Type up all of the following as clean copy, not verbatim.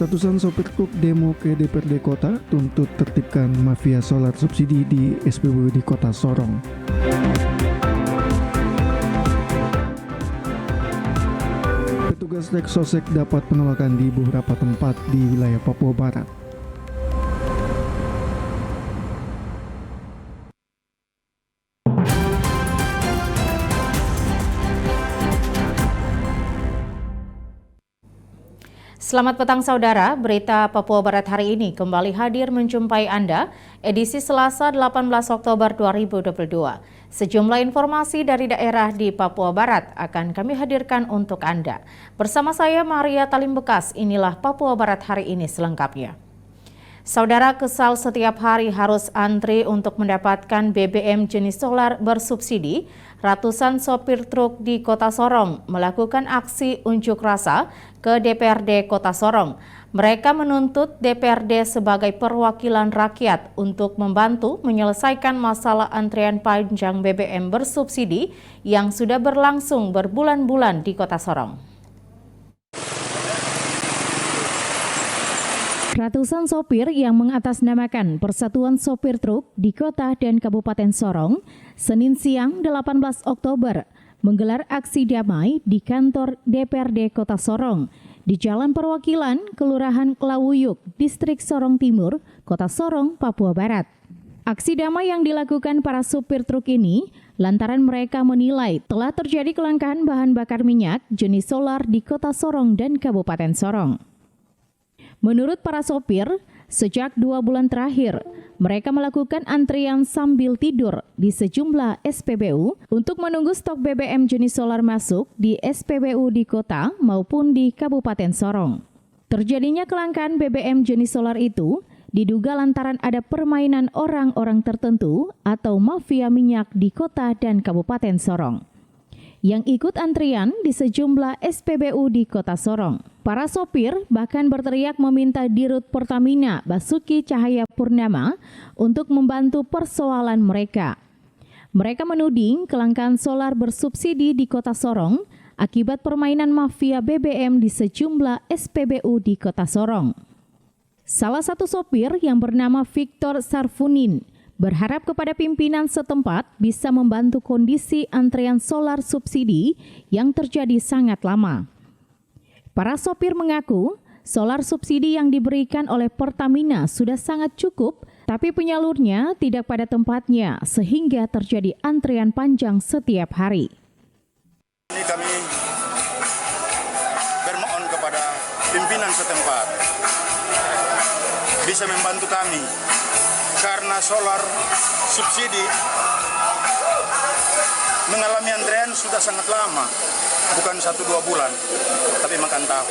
Ratusan sopir truk demo ke DPRD Kota tuntut tertibkan mafia solar subsidi di SPBU di Kota Sorong. Petugas Leksosek dapat penolakan di beberapa tempat di wilayah Papua Barat. Selamat petang saudara, berita Papua Barat hari ini kembali hadir menjumpai Anda, edisi Selasa 18 Oktober 2022. Sejumlah informasi dari daerah di Papua Barat akan kami hadirkan untuk Anda. Bersama saya Maria Talim Bekas, inilah Papua Barat hari ini selengkapnya. Saudara, kesal setiap hari harus antri untuk mendapatkan BBM jenis solar bersubsidi. Ratusan sopir truk di Kota Sorong melakukan aksi unjuk rasa ke DPRD Kota Sorong. Mereka menuntut DPRD sebagai perwakilan rakyat untuk membantu menyelesaikan masalah antrian panjang BBM bersubsidi yang sudah berlangsung berbulan-bulan di Kota Sorong. Ratusan sopir yang mengatasnamakan Persatuan Sopir Truk di Kota dan Kabupaten Sorong, Senin siang 18 Oktober, menggelar aksi damai di kantor DPRD Kota Sorong, di Jalan Perwakilan Kelurahan Klawuyuk, Distrik Sorong Timur, Kota Sorong, Papua Barat. Aksi damai yang dilakukan para supir truk ini lantaran mereka menilai telah terjadi kelangkaan bahan bakar minyak jenis solar di Kota Sorong dan Kabupaten Sorong. Menurut para sopir, sejak 2 bulan terakhir, mereka melakukan antrian sambil tidur di sejumlah SPBU untuk menunggu stok BBM jenis solar masuk di SPBU di kota maupun di Kabupaten Sorong. Terjadinya kelangkaan BBM jenis solar itu diduga lantaran ada permainan orang-orang tertentu atau mafia minyak di kota dan Kabupaten Sorong yang ikut antrian di sejumlah SPBU di Kota Sorong. Para sopir bahkan berteriak meminta Dirut Pertamina Basuki Cahaya Purnama untuk membantu persoalan mereka. Mereka menuding kelangkaan solar bersubsidi di Kota Sorong akibat permainan mafia BBM di sejumlah SPBU di Kota Sorong. Salah satu sopir yang bernama Victor Sarfunin berharap kepada pimpinan setempat bisa membantu kondisi antrean solar subsidi yang terjadi sangat lama. Para sopir mengaku solar subsidi yang diberikan oleh Pertamina sudah sangat cukup, tapi penyalurnya tidak pada tempatnya sehingga terjadi antrean panjang setiap hari. Ini kami bermohon kepada pimpinan setempat bisa membantu kami. Karena solar subsidi mengalami antrean sudah sangat lama, bukan 1-2 bulan, tapi makan tahu.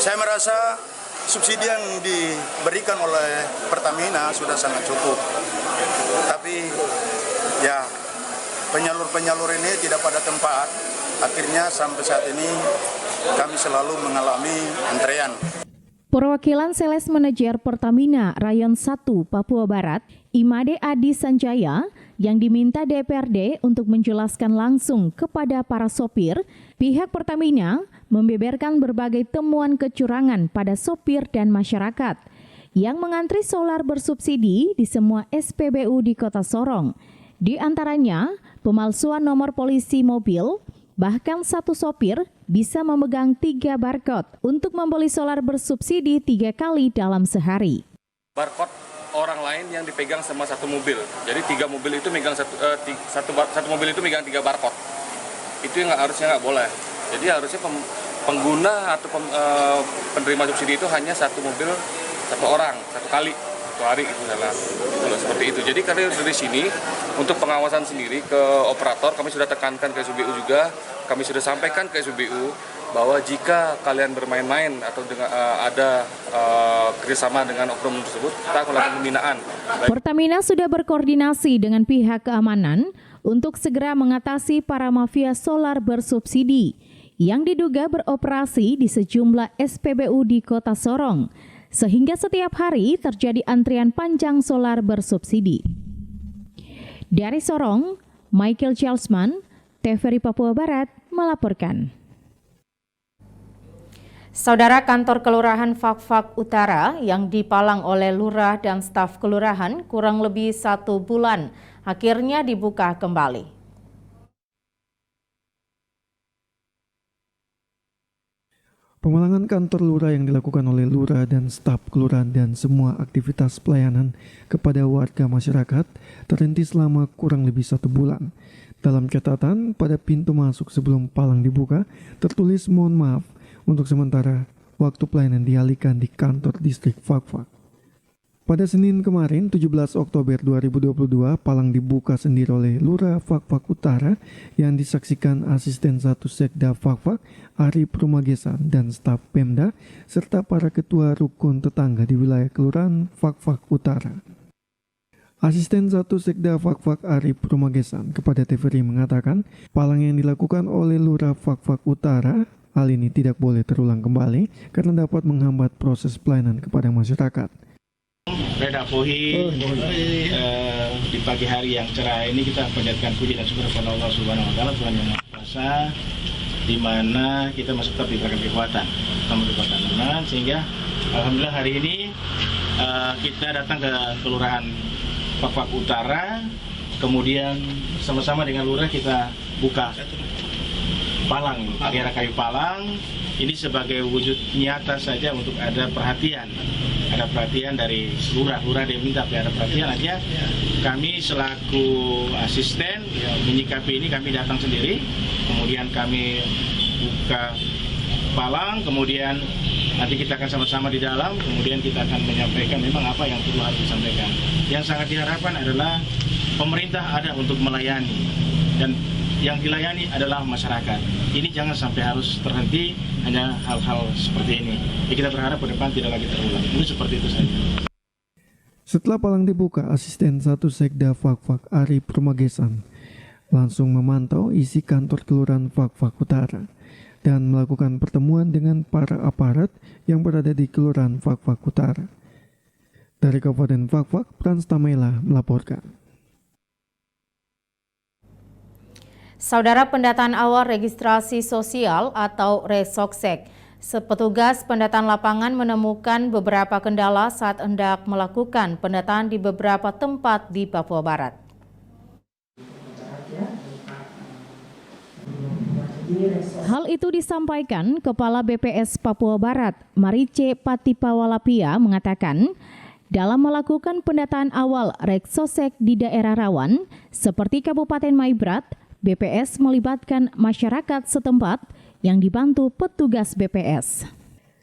Saya merasa subsidi yang diberikan oleh Pertamina sudah sangat cukup. Tapi ya penyalur-penyalur ini tidak pada tempat, akhirnya sampai saat ini kami selalu mengalami antrean. Perwakilan Sales Manajer Pertamina Rayon 1 Papua Barat, Imade Adi Sanjaya, yang diminta DPRD untuk menjelaskan langsung kepada para sopir, pihak Pertamina membeberkan berbagai temuan kecurangan pada sopir dan masyarakat yang mengantri solar bersubsidi di semua SPBU di Kota Sorong. Di antaranya, pemalsuan nomor polisi mobil, bahkan satu sopir bisa memegang 3 barcode untuk membeli solar bersubsidi 3 kali dalam sehari. Barcode orang lain yang dipegang sama satu mobil. Jadi 3 mobil itu megang satu mobil itu megang 3 barcode. Itu yang harusnya nggak boleh. Jadi harusnya pengguna atau penerima subsidi itu hanya satu mobil satu orang satu kali. Satu hari itu adalah seperti itu. Jadi karena dari sini untuk pengawasan sendiri ke operator kami sudah tekankan ke SPBU juga, kami sudah sampaikan ke SPBU bahwa jika kalian bermain-main atau dengan, ada kerjasama dengan oknum tersebut, kita akan melakukan pembinaan. Pertamina sudah berkoordinasi dengan pihak keamanan untuk segera mengatasi para mafia solar bersubsidi yang diduga beroperasi di sejumlah SPBU di Kota Sorong, sehingga setiap hari terjadi antrian panjang solar bersubsidi. Dari Sorong, Michael Charlesman, TVRI Papua Barat melaporkan. Saudara, kantor Kelurahan Fak-Fak Utara yang dipalang oleh lurah dan staf kelurahan kurang lebih 1 bulan akhirnya dibuka kembali. Pemalangan kantor lurah yang dilakukan oleh lurah dan staf kelurahan dan semua aktivitas pelayanan kepada warga masyarakat terhenti selama kurang lebih 1 bulan. Dalam catatan pada pintu masuk sebelum palang dibuka tertulis mohon maaf untuk sementara waktu pelayanan dialihkan di kantor distrik Fak-Fak. Pada Senin kemarin 17 Oktober 2022 palang dibuka sendiri oleh Lurah Fak-Fak Utara yang disaksikan Asisten 1 Sekda Fak-Fak Ari Prumagesan dan staf Pemda serta para ketua rukun tetangga di wilayah Kelurahan Fak-Fak Utara. Asisten 1 Sekda Fak-Fak Ari Prumagesan kepada TVRI mengatakan palang yang dilakukan oleh Lurah Fak-Fak Utara hal ini tidak boleh terulang kembali karena dapat menghambat proses pelayanan kepada masyarakat. Reda Pohi, di pagi hari yang cerah ini kita panjatkan puji dan syukur kepada Allah Subhanahu Wa Taala, Tuhan yang Maha Kuasa, di mana kita masih tetap diberikan kekuatan sehingga alhamdulillah hari ini kita datang ke Kelurahan Fak-Fak Utara, kemudian sama-sama dengan lurah kita buka palang, daerah kayu palang ini sebagai wujud nyata saja untuk ada perhatian dari lurah dia minta ada perhatian aja. Kami selaku asisten menyikapi ini, kami datang sendiri, kemudian kami buka palang, kemudian nanti kita akan sama-sama di dalam, kemudian kita akan menyampaikan memang apa yang perlu harus disampaikan. Yang sangat diharapkan adalah pemerintah ada untuk melayani dan yang dilayani adalah masyarakat. Ini jangan sampai harus terhenti hanya hal-hal seperti ini. Ya, kita berharap ke depan tidak lagi terulang. Ini seperti itu saja. Setelah palang dibuka, Asisten 1 Sekda Fak-Fak Ari Prumagesan langsung memantau isi kantor Kelurahan Fak-Fak Utara dan melakukan pertemuan dengan para aparat yang berada di Kelurahan Fak-Fak Utara. Dari Kabupaten Fak-Fak, Frans Tamela melaporkan. Saudara, pendataan awal registrasi sosial atau Resoksek. Petugas pendataan lapangan menemukan beberapa kendala saat hendak melakukan pendataan di beberapa tempat di Papua Barat. Hal itu disampaikan Kepala BPS Papua Barat, Marice Patipawalapia mengatakan, dalam melakukan pendataan awal Reksosek di daerah rawan seperti Kabupaten Maibrat, BPS melibatkan masyarakat setempat yang dibantu petugas BPS.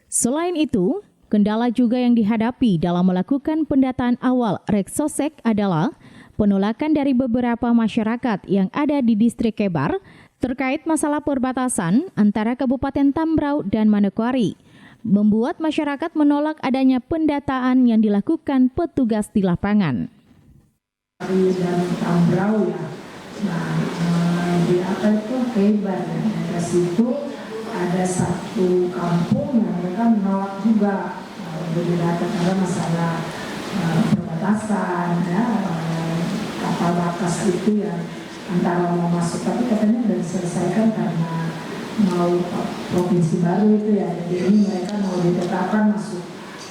Selain itu, kendala juga yang dihadapi dalam melakukan pendataan awal Reksosek adalah penolakan dari beberapa masyarakat yang ada di distrik Kebar terkait masalah perbatasan antara Kabupaten Tambrau dan Manokwari, membuat masyarakat menolak adanya pendataan yang dilakukan petugas di lapangan. Dan Tambrau ya. Nah, di apa itu Kebar ya, dari situ ada satu kampung yang mereka menolak juga berdatang karena masalah perbatasan ya, kapal batas itu yang antara mau masuk, tapi katanya sudah diselesaikan karena mau provinsi baru itu ya, jadi ini mereka mau ditetapkan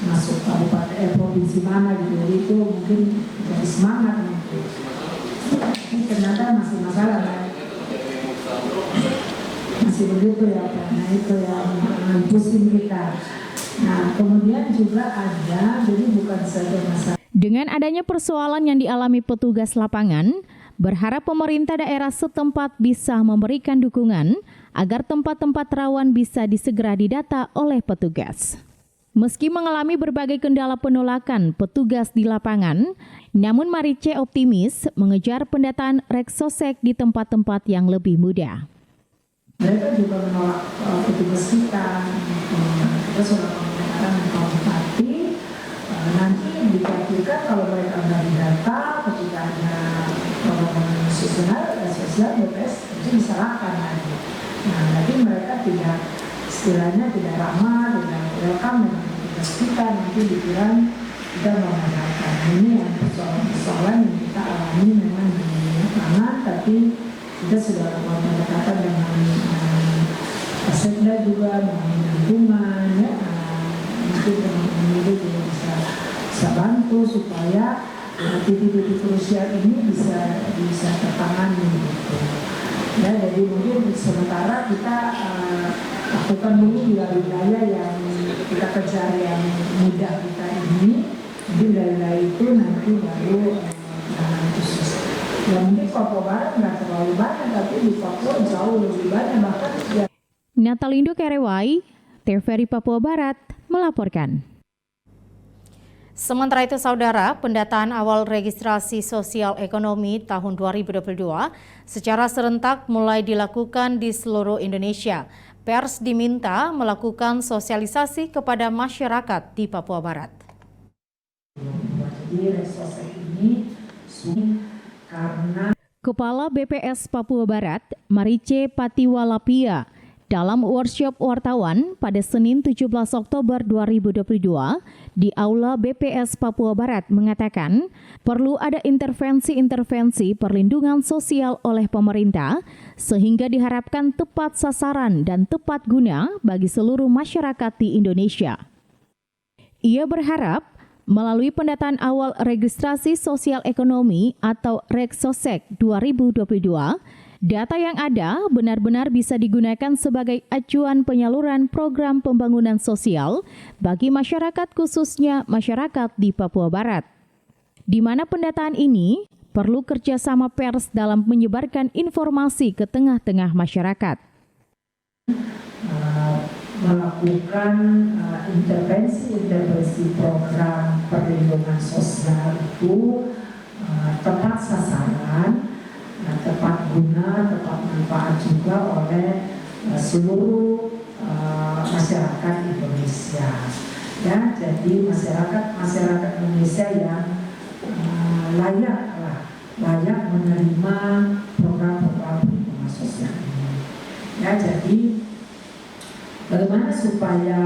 masuk kabupaten provinsi mana gitu, jadi itu mungkin dari semangat mungkin. Ini ternyata masih masalah ya. Masih begitu ya Pak. Nah itu yang pusing kita. Nah kemudian juga ada, jadi bukan saja masalah. Dengan adanya persoalan yang dialami petugas lapangan, berharap pemerintah daerah setempat bisa memberikan dukungan agar tempat-tempat rawan bisa disegera didata oleh petugas. Meski mengalami berbagai kendala penolakan petugas di lapangan, namun Marice optimis mengejar pendataan Reksosek di tempat-tempat yang lebih mudah. Mereka juga menolak petugas kita sudah komunikasikan dengan Pak Bupati. Nanti dikatakan kalau mereka sudah didata, ketika ada program sosial BPS itu diserahkan lagi. Nah, tapi mereka tidak istilahnya tidak ramah, tidak welcome dengan petugas kita, nanti dikira kita mengadakan. Ini yang persoalan yang kita alami memang di lapangan, tapi kita sudah melakukan pendekatan dengan Sekda juga, dengan lingkungan, itu supaya titik-titik krusial ini bisa tertangani gitu. Ya, jadi mungkin sementara kita lakukan dulu wilayah yang kita kejar yang mudah kita ini, jadi wilayah itu nanti baru penanganan khusus. Ya mungkin Papua Barat nggak terlalu banyak, tapi di Papua jauh lebih banyak bahkan. Ya. Natalindo Kerewai, TVRI Papua Barat melaporkan. Sementara itu, Saudara, pendataan awal registrasi sosial ekonomi tahun 2022 secara serentak mulai dilakukan di seluruh Indonesia. Pers diminta melakukan sosialisasi kepada masyarakat di Papua Barat. Kepala BPS Papua Barat, Marice Patiwalapia, dalam workshop wartawan pada Senin 17 Oktober 2022 di Aula BPS Papua Barat mengatakan perlu ada intervensi perlindungan sosial oleh pemerintah sehingga diharapkan tepat sasaran dan tepat guna bagi seluruh masyarakat di Indonesia. Ia berharap melalui pendataan awal registrasi sosial ekonomi atau Reksosek 2022, data yang ada benar-benar bisa digunakan sebagai acuan penyaluran program pembangunan sosial bagi masyarakat, khususnya masyarakat di Papua Barat. Di mana pendataan ini perlu kerjasama pers dalam menyebarkan informasi ke tengah-tengah masyarakat. Melakukan intervensi program perlindungan sosial itu tepat sasaran, tepat guna, tepat manfaat juga oleh seluruh masyarakat Indonesia. Ya, jadi masyarakat Indonesia yang layak menerima program-program perlindungan sosial ini. Ya, jadi bagaimana supaya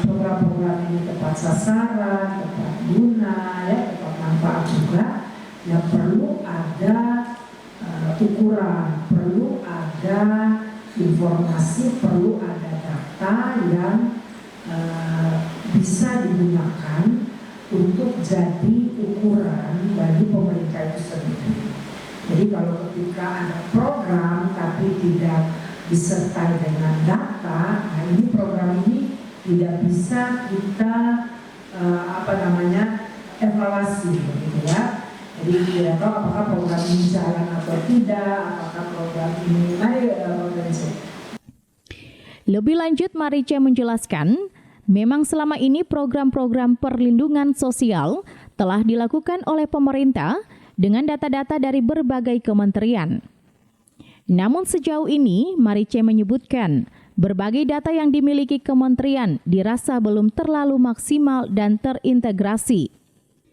program-program ini tepat sasaran, tepat guna, ya, tepat manfaat juga, ya perlu ada ukuran, perlu ada informasi, perlu ada data yang bisa digunakan untuk jadi ukuran bagi pemerintah itu sendiri. Jadi kalau ketika ada program tapi tidak disertai dengan data, nah ini program ini tidak bisa kita evaluasi, begitu ya. Jadi tidak tahu apakah program ini jalan atau tidak, apakah program ini Lebih lanjut, Marice menjelaskan, memang selama ini program-program perlindungan sosial telah dilakukan oleh pemerintah dengan data-data dari berbagai kementerian. Namun sejauh ini, Marice menyebutkan, berbagai data yang dimiliki kementerian dirasa belum terlalu maksimal dan terintegrasi.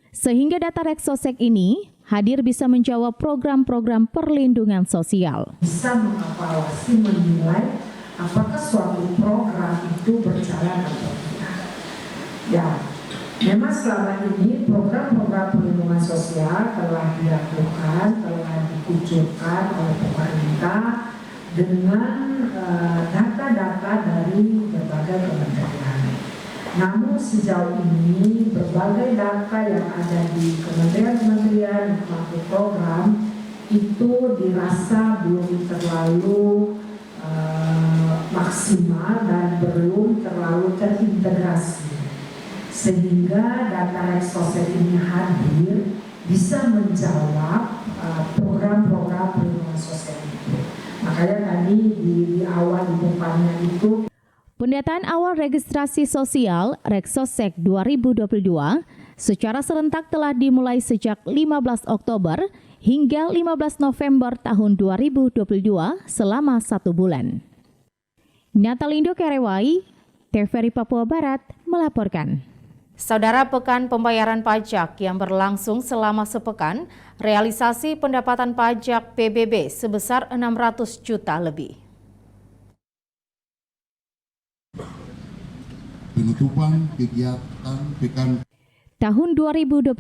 Sehingga data Reksosek ini hadir bisa menjawab program-program perlindungan sosial. Bisa mengevaluasi, menilai apakah suatu program itu berjalan atau tidak. Ya, memang selama ini program-program perlindungan sosial telah dilakukan, telah dikucurkan oleh pemerintah dengan data-data dari berbagai kementerian. Namun sejauh ini berbagai data yang ada di kementerian-kementerian melalui program itu dirasa belum terlalu maksimal dan belum terlalu terintegrasi. Sehingga data Reksosek ini hadir bisa menjawab program-program perlindungan sosial itu. Makanya tadi di awal di depannya itu pendataan awal registrasi sosial Reksosek 2022 secara serentak telah dimulai sejak 15 Oktober hingga 15 November tahun 2022 selama 1 bulan. Natalindo Kerewai, TVRI Papua Barat melaporkan. Saudara, pekan pembayaran pajak yang berlangsung selama sepekan, realisasi pendapatan pajak PBB sebesar 600 juta lebih. Penutupan kegiatan pekan Tahun 2022,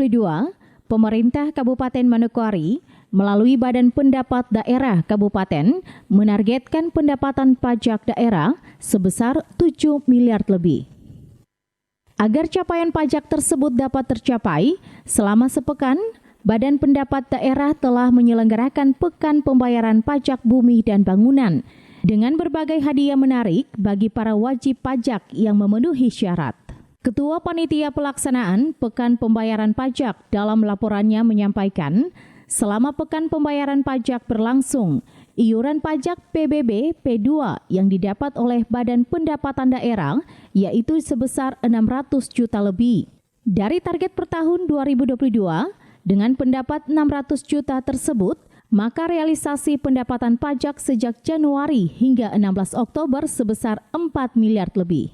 pemerintah Kabupaten Manokwari melalui Badan Pendapat Daerah Kabupaten menargetkan pendapatan pajak daerah sebesar 7 miliar lebih. Agar capaian pajak tersebut dapat tercapai, selama sepekan, Badan Pendapat Daerah telah menyelenggarakan Pekan Pembayaran Pajak Bumi dan Bangunan dengan berbagai hadiah menarik bagi para wajib pajak yang memenuhi syarat. Ketua Panitia Pelaksanaan Pekan Pembayaran Pajak dalam laporannya menyampaikan, selama Pekan Pembayaran Pajak berlangsung, iuran pajak PBB P2 yang didapat oleh Badan Pendapatan Daerah yaitu sebesar 600 juta lebih. Dari target per tahun 2022, dengan pendapat 600 juta tersebut, maka realisasi pendapatan pajak sejak Januari hingga 16 Oktober sebesar 4 miliar lebih.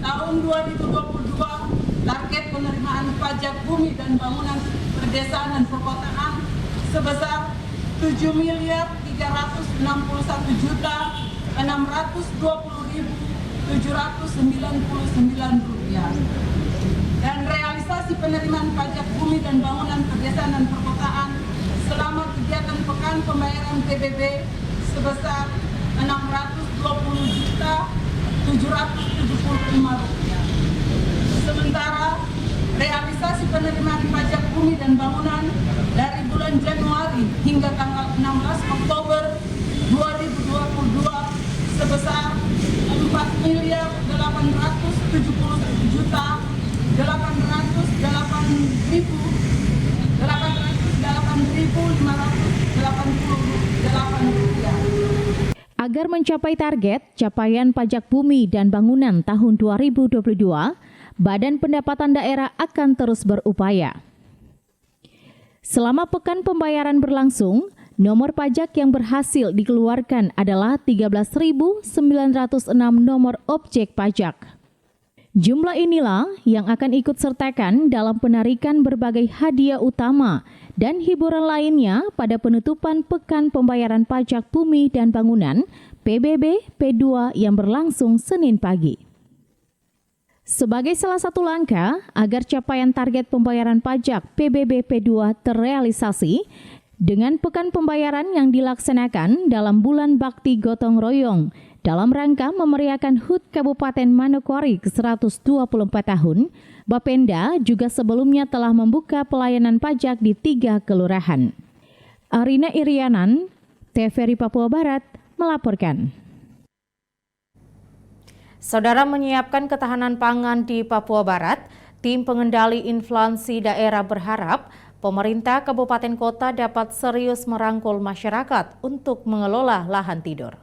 Tahun 2022, target penerimaan pajak bumi dan bangunan perdesaan dan perkotaan sebesar 7.361.620.799 rupiah. Dan realisasi penerimaan pajak bumi dan bangunan perdesaan dan perkotaan selama kegiatan Pekan Pembayaran PBB sebesar 620.775 rupiah. Sementara realisasi penerimaan pajak bumi dan bangunan dari bulan Januari hingga tanggal 16 Oktober 2022 sebesar 4.808.588 rupiah. Agar mencapai target capaian pajak bumi dan bangunan tahun 2022, Badan Pendapatan Daerah akan terus berupaya. Selama Pekan Pembayaran berlangsung, nomor pajak yang berhasil dikeluarkan adalah 13.906 nomor objek pajak. Jumlah inilah yang akan ikut sertakan dalam penarikan berbagai hadiah utama dan hiburan lainnya pada penutupan Pekan Pembayaran Pajak Bumi dan Bangunan PBB P2 yang berlangsung Senin pagi. Sebagai salah satu langkah agar capaian target pembayaran pajak PBB P2 terrealisasi, dengan Pekan Pembayaran yang dilaksanakan dalam bulan Bakti Gotong Royong dalam rangka memeriahkan HUT Kabupaten Manokwari ke-124 tahun, Bapenda juga sebelumnya telah membuka pelayanan pajak di 3 kelurahan. Arina Irianan, TVRI Papua Barat, melaporkan. Saudara, menyiapkan ketahanan pangan di Papua Barat, tim pengendali inflasi daerah berharap pemerintah kabupaten kota dapat serius merangkul masyarakat untuk mengelola lahan tidur.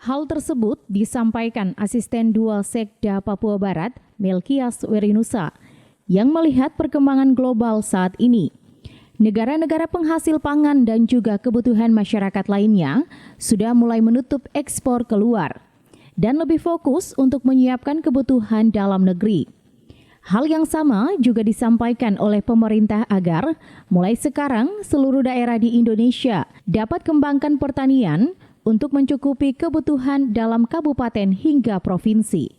Hal tersebut disampaikan Asisten 2 Sekda Papua Barat, Melkias Werinusa, yang melihat perkembangan global saat ini. Negara-negara penghasil pangan dan juga kebutuhan masyarakat lainnya sudah mulai menutup ekspor keluar dan lebih fokus untuk menyiapkan kebutuhan dalam negeri. Hal yang sama juga disampaikan oleh pemerintah agar mulai sekarang seluruh daerah di Indonesia dapat kembangkan pertanian untuk mencukupi kebutuhan dalam kabupaten hingga provinsi.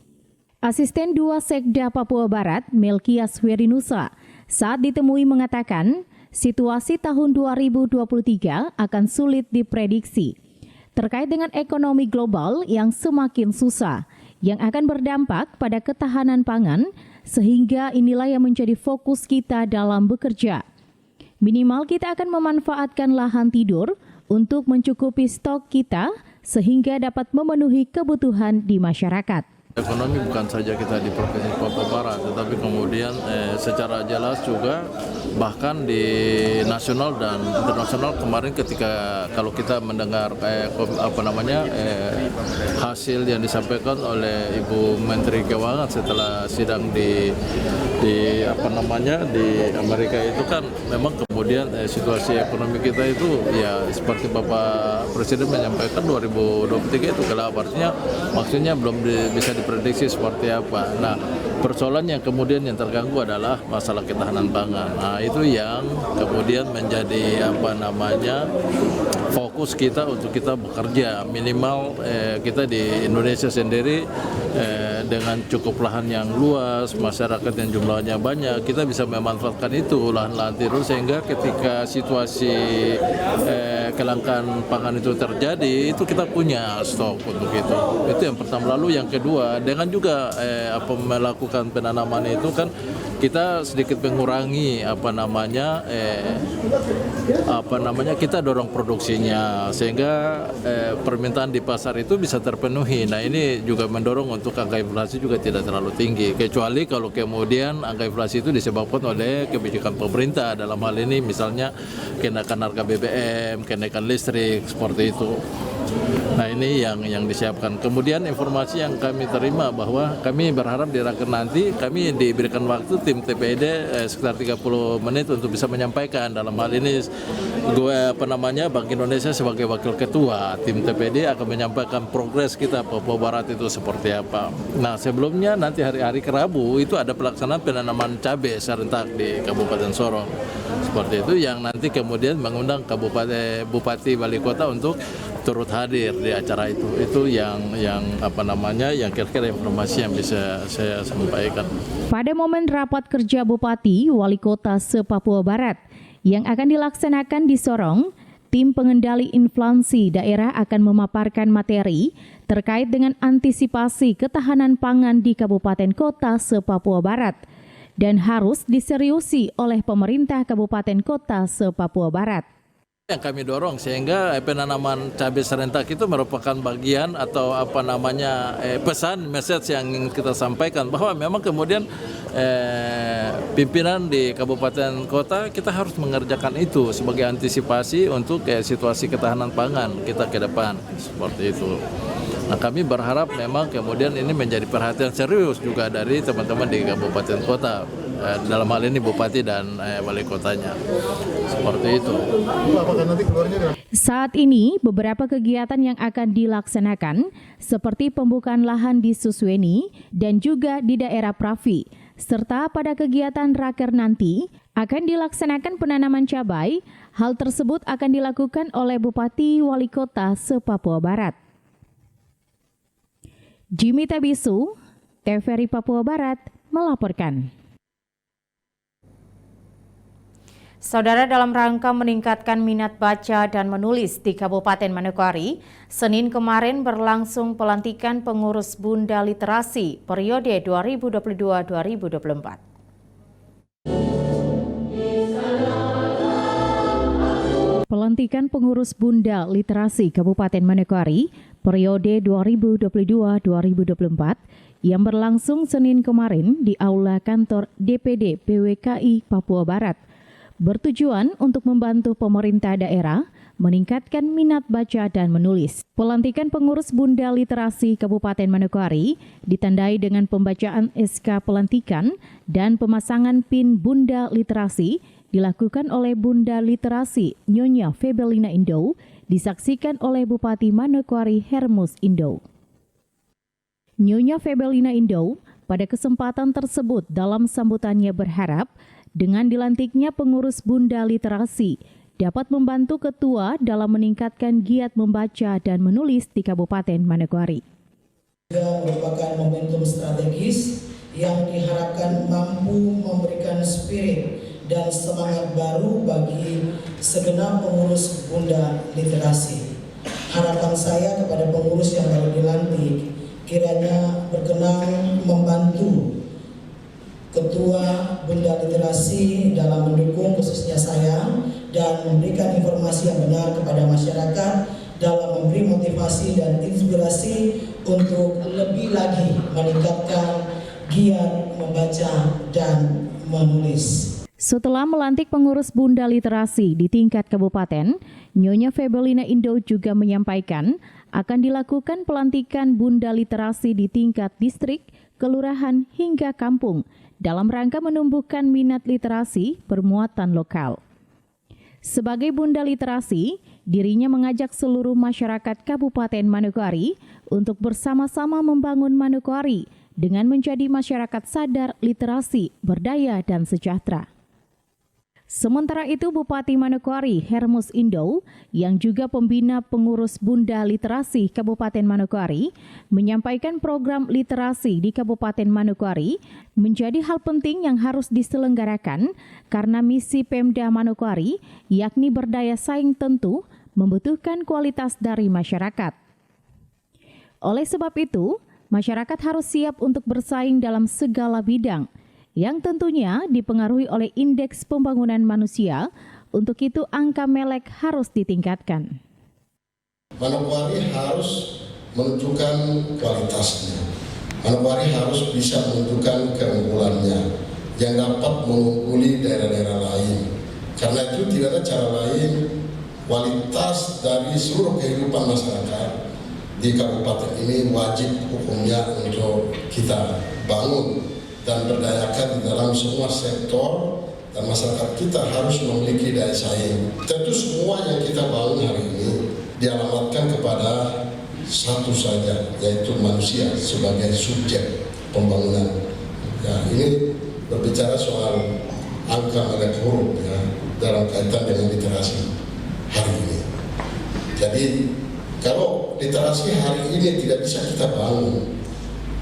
Asisten 2 Sekda Papua Barat, Melkias Werinusa, saat ditemui mengatakan, situasi tahun 2023 akan sulit diprediksi terkait dengan ekonomi global yang semakin susah, yang akan berdampak pada ketahanan pangan, sehingga inilah yang menjadi fokus kita dalam bekerja. Minimal kita akan memanfaatkan lahan tidur untuk mencukupi stok kita, sehingga dapat memenuhi kebutuhan di masyarakat. Ekonomi bukan saja kita di Provinsi Papua Barat, tetapi kemudian secara jelas juga bahkan di nasional dan internasional kemarin ketika kalau kita mendengar hasil yang disampaikan oleh Ibu Menteri Keuangan setelah sidang di Amerika itu kan memang kemudian situasi ekonomi kita itu ya seperti Bapak Presiden menyampaikan 2023 itu gelap, artinya maksudnya belum bisa diprediksi seperti apa. Nah, persoalan yang kemudian yang terganggu adalah masalah ketahanan pangan. Nah, itu yang kemudian menjadi fokus kita untuk kita bekerja minimal kita di Indonesia sendiri dengan cukup lahan yang luas, masyarakat yang jumlahnya banyak, kita bisa memanfaatkan itu lahan-lahan tidur sehingga ketika situasi kelangkaan kelangkaan pangan itu terjadi, itu kita punya stok untuk itu. Itu yang pertama. Lalu yang kedua, dengan juga melakukan penanaman itu kan kita sedikit mengurangi kita dorong produksinya sehingga permintaan di pasar itu bisa terpenuhi. Nah, ini juga mendorong untuk angka inflasi juga tidak terlalu tinggi, kecuali kalau kemudian angka inflasi itu disebabkan oleh kebijakan pemerintah, dalam hal ini misalnya kenaikan harga BBM, kenaikan listrik, seperti itu. Nah, ini yang disiapkan. Kemudian informasi yang kami terima bahwa kami berharap di Raker nanti kami diberikan waktu tim TPD sekitar 30 menit untuk bisa menyampaikan. Dalam hal ini Bank Indonesia sebagai wakil ketua tim TPD akan menyampaikan progres kita Papua Barat itu seperti apa. Nah, sebelumnya nanti hari Rabu itu ada pelaksanaan penanaman cabai serentak di Kabupaten Sorong. Seperti itu yang nanti kemudian mengundang Bupati Wali Kota untuk turut hadir di acara itu. Itu yang kira-kira informasi yang bisa saya sampaikan. Pada momen rapat kerja Bupati Wali Kota se-Papua Barat yang akan dilaksanakan di Sorong, tim pengendali inflasi daerah akan memaparkan materi terkait dengan antisipasi ketahanan pangan di Kabupaten Kota se-Papua Barat dan harus diseriusi oleh pemerintah Kabupaten Kota se-Papua Barat. Yang kami dorong sehingga penanaman cabai serentak itu merupakan bagian atau pesan message yang ingin kita sampaikan bahwa memang kemudian pimpinan di kabupaten kota kita harus mengerjakan itu sebagai antisipasi untuk situasi ketahanan pangan kita ke depan seperti itu. Nah, kami berharap memang kemudian ini menjadi perhatian serius juga dari teman-teman di kabupaten kota. Dalam hal ini Bupati dan Wali Kotanya. Seperti itu. Saat ini beberapa kegiatan yang akan dilaksanakan seperti pembukaan lahan di Susweni dan juga di daerah Pravi. Serta pada kegiatan Raker nanti akan dilaksanakan penanaman cabai. Hal tersebut akan dilakukan oleh Bupati Wali Kota se-Papua Barat. Jimmy Tabisu, TVRI Papua Barat melaporkan. Saudara, dalam rangka meningkatkan minat baca dan menulis di Kabupaten Manokwari, Senin kemarin berlangsung pelantikan pengurus Bunda Literasi periode 2022-2024. Pelantikan pengurus Bunda Literasi Kabupaten Manokwari periode 2022-2024 yang berlangsung Senin kemarin di Aula Kantor DPD PWKI Papua Barat bertujuan untuk membantu pemerintah daerah meningkatkan minat baca dan menulis. Pelantikan pengurus Bunda Literasi Kabupaten Manokwari ditandai dengan pembacaan SK pelantikan dan pemasangan PIN Bunda Literasi dilakukan oleh Bunda Literasi Nyonya Febelina Indo, disaksikan oleh Bupati Manokwari Hermus Indo. Nyonya Febelina Indo pada kesempatan tersebut dalam sambutannya berharap dengan dilantiknya pengurus Bunda Literasi dapat membantu ketua dalam meningkatkan giat membaca dan menulis di Kabupaten Manokwari. Juga merupakan momentum strategis yang diharapkan mampu memberikan spirit dan semangat baru bagi segenap pengurus Bunda Literasi. Harapan saya kepada pengurus yang baru dilantik kiranya berkenan membantu Ketua Bunda Literasi dalam mendukung khususnya saya dan memberikan informasi yang benar kepada masyarakat dalam memberi motivasi dan inspirasi untuk lebih lagi meningkatkan giat membaca dan menulis. Setelah melantik pengurus Bunda Literasi di tingkat kabupaten, Nyonya Febelina Indo juga menyampaikan akan dilakukan pelantikan Bunda Literasi di tingkat distrik, kelurahan hingga kampung dalam rangka menumbuhkan minat literasi bermuatan lokal. Sebagai Bunda Literasi, dirinya mengajak seluruh masyarakat Kabupaten Manokwari untuk bersama-sama membangun Manokwari dengan menjadi masyarakat sadar, literasi, berdaya, dan sejahtera. Sementara itu, Bupati Manokwari Hermus Indo yang juga pembina pengurus Bunda Literasi Kabupaten Manokwari menyampaikan program literasi di Kabupaten Manokwari menjadi hal penting yang harus diselenggarakan karena misi Pemda Manokwari yakni berdaya saing tentu membutuhkan kualitas dari masyarakat. Oleh sebab itu, masyarakat harus siap untuk bersaing dalam segala bidang, yang tentunya dipengaruhi oleh indeks pembangunan manusia. Untuk itu, angka melek harus ditingkatkan. Manokwari harus menunjukkan kualitasnya. Manokwari harus bisa menunjukkan keunggulannya yang dapat mengungguli daerah-daerah lain. Karena itu tidak ada cara lain, kualitas dari seluruh kehidupan masyarakat di kabupaten ini wajib hukumnya untuk kita bangun dan berdayakan di dalam semua sektor, dan masyarakat kita harus memiliki daya saing. Tentu semua yang kita bangun hari ini dialamatkan kepada satu saja, yaitu manusia sebagai subjek pembangunan. Ya, ini berbicara soal angka melek huruf ya, dalam kaitan dengan literasi hari ini. Jadi kalau literasi hari ini tidak bisa kita bangun,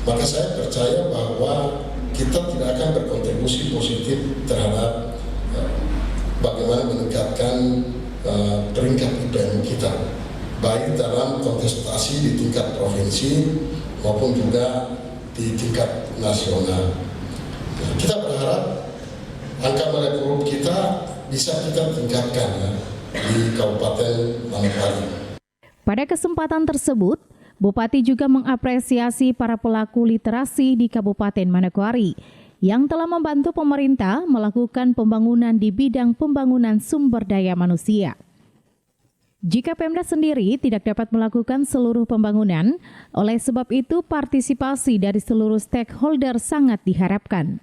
maka saya percaya bahwa kita tidak akan berkontribusi positif terhadap bagaimana meningkatkan peringkat IPM kita, baik dalam kontestasi di tingkat provinsi maupun juga di tingkat nasional. Kita berharap angka melek huruf kita bisa kita tingkatkan ya, di Kabupaten Manokwari. Pada kesempatan tersebut, Bupati juga mengapresiasi para pelaku literasi di Kabupaten Manokwari yang telah membantu pemerintah melakukan pembangunan di bidang pembangunan sumber daya manusia. Jika Pemda sendiri tidak dapat melakukan seluruh pembangunan, oleh sebab itu partisipasi dari seluruh stakeholder sangat diharapkan.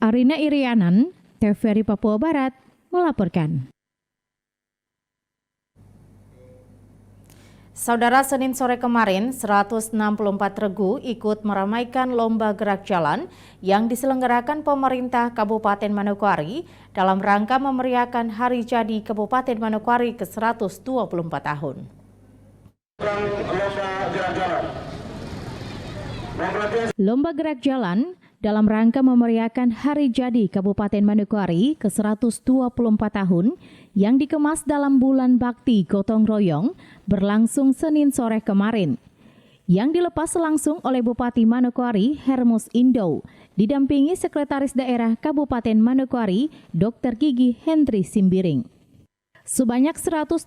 Arina Irianan, TVRI Papua Barat, melaporkan. Saudara, Senin sore kemarin, 164 regu ikut meramaikan lomba gerak jalan yang diselenggarakan pemerintah Kabupaten Manokwari dalam rangka memeriahkan Hari Jadi Kabupaten Manokwari ke-124 tahun. Lomba gerak jalan dalam rangka memeriahkan Hari Jadi Kabupaten Manokwari ke-124 tahun yang dikemas dalam bulan bakti gotong royong berlangsung Senin sore kemarin. Yang dilepas langsung oleh Bupati Manokwari Hermus Indo, didampingi Sekretaris Daerah Kabupaten Manokwari Dr. Gigi Hendri Simbiring. Sebanyak 164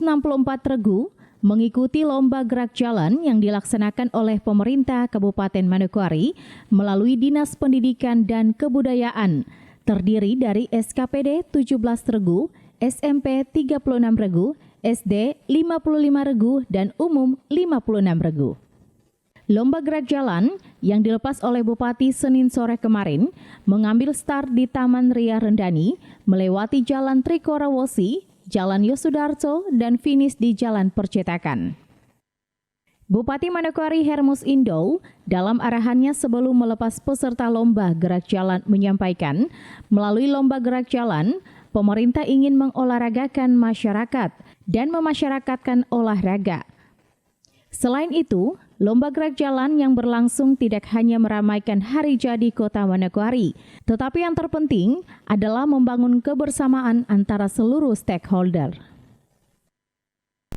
regu mengikuti lomba gerak jalan yang dilaksanakan oleh pemerintah Kabupaten Manokwari melalui Dinas Pendidikan dan Kebudayaan, terdiri dari SKPD 17 regu, SMP 36 regu, SD 55 regu, dan umum 56 regu. Lomba gerak jalan yang dilepas oleh Bupati Senin sore kemarin mengambil start di Taman Ria Rendani, melewati Jalan Trikorawosi, Jalan Yosudarso, dan finish di Jalan Percetakan. Bupati Manokwari Hermus Indo dalam arahannya sebelum melepas peserta lomba gerak jalan menyampaikan, melalui lomba gerak jalan, pemerintah ingin mengolahragakan masyarakat dan memasyarakatkan olahraga. Selain itu, lomba gerak jalan yang berlangsung tidak hanya meramaikan Hari Jadi Kota Manokwari, tetapi yang terpenting adalah membangun kebersamaan antara seluruh stakeholder.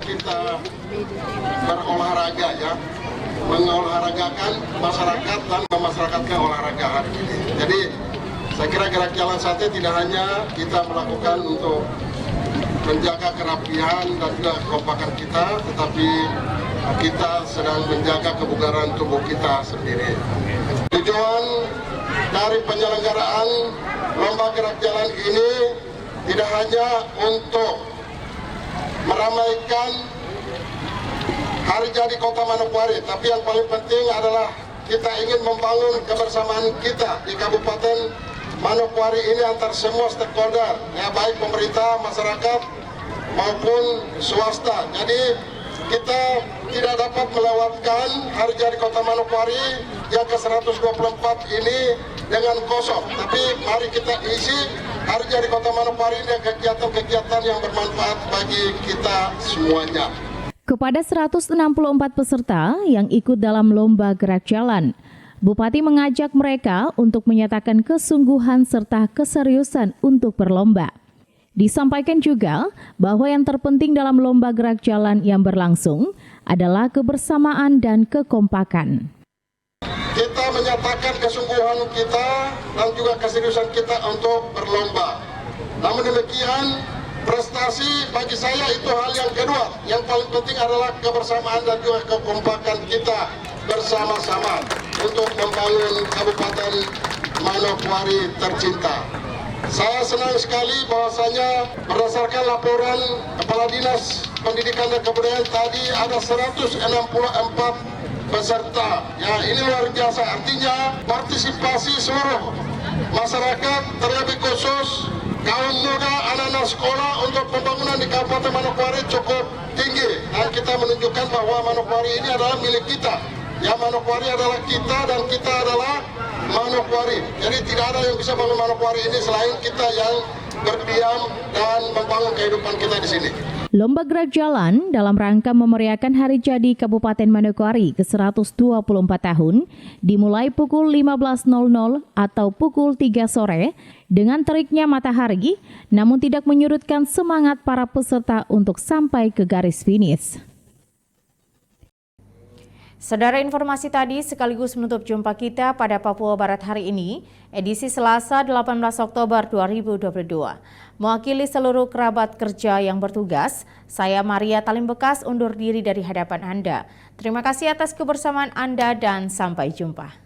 Kita berolahraga ya, mengolahragakan masyarakat dan memasyarakatkan olahraga hari ini. Jadi saya kira gerak jalan sate tidak hanya kita melakukan untuk menjaga kerapian dan juga kekompakan kita, tetapi kita sedang menjaga kebugaran tubuh kita sendiri. Tujuan dari penyelenggaraan lomba gerak jalan ini tidak hanya untuk meramaikan Hari Jadi Kota Manokwari, tapi yang paling penting adalah kita ingin membangun kebersamaan kita di Kabupaten Manokwari ini antar semua stakeholder, ya baik pemerintah, masyarakat maupun swasta. Jadi kita tidak dapat melewatkan Hari Jadi Kota Manokwari yang ke-124 ini dengan kosong. Tapi mari kita isi Hari Jadi Kota Manokwari dengan kegiatan-kegiatan yang bermanfaat bagi kita semuanya. Kepada 164 peserta yang ikut dalam lomba gerak jalan, Bupati mengajak mereka untuk menyatakan kesungguhan serta keseriusan untuk berlomba. Disampaikan juga bahwa yang terpenting dalam lomba gerak jalan yang berlangsung adalah kebersamaan dan kekompakan. Kita menyatakan kesungguhan kita dan juga keseriusan kita untuk berlomba. Namun demikian, prestasi bagi saya itu hal yang kedua. Yang paling penting adalah kebersamaan dan juga kekompakan kita bersama-sama untuk membangun Kabupaten Manokwari tercinta. Saya senang sekali bahwasanya berdasarkan laporan Kepala Dinas Pendidikan dan Kebudayaan tadi ada 164 peserta. Ya, ini luar biasa, artinya partisipasi seluruh masyarakat, terlebih khusus kaum muda, anak-anak sekolah untuk pembangunan di Kabupaten Manokwari cukup tinggi. Dan kita menunjukkan bahwa Manokwari ini adalah milik kita. Ya, Manokwari adalah kita dan kita adalah Manokwari. Jadi tidak ada yang bisa bangun Manokwari ini selain kita yang berdiam dan membangun kehidupan kita di sini. Lomba gerak jalan dalam rangka memeriahkan Hari Jadi Kabupaten Manokwari ke-124 tahun dimulai pukul 15.00 atau pukul 3 sore dengan teriknya matahari, namun tidak menyurutkan semangat para peserta untuk sampai ke garis finish. Saudara, informasi tadi sekaligus menutup jumpa kita pada Papua Barat hari ini, edisi Selasa 18 Oktober 2022. Mewakili seluruh kerabat kerja yang bertugas, saya Maria Talim Bekas undur diri dari hadapan Anda. Terima kasih atas kebersamaan Anda dan sampai jumpa.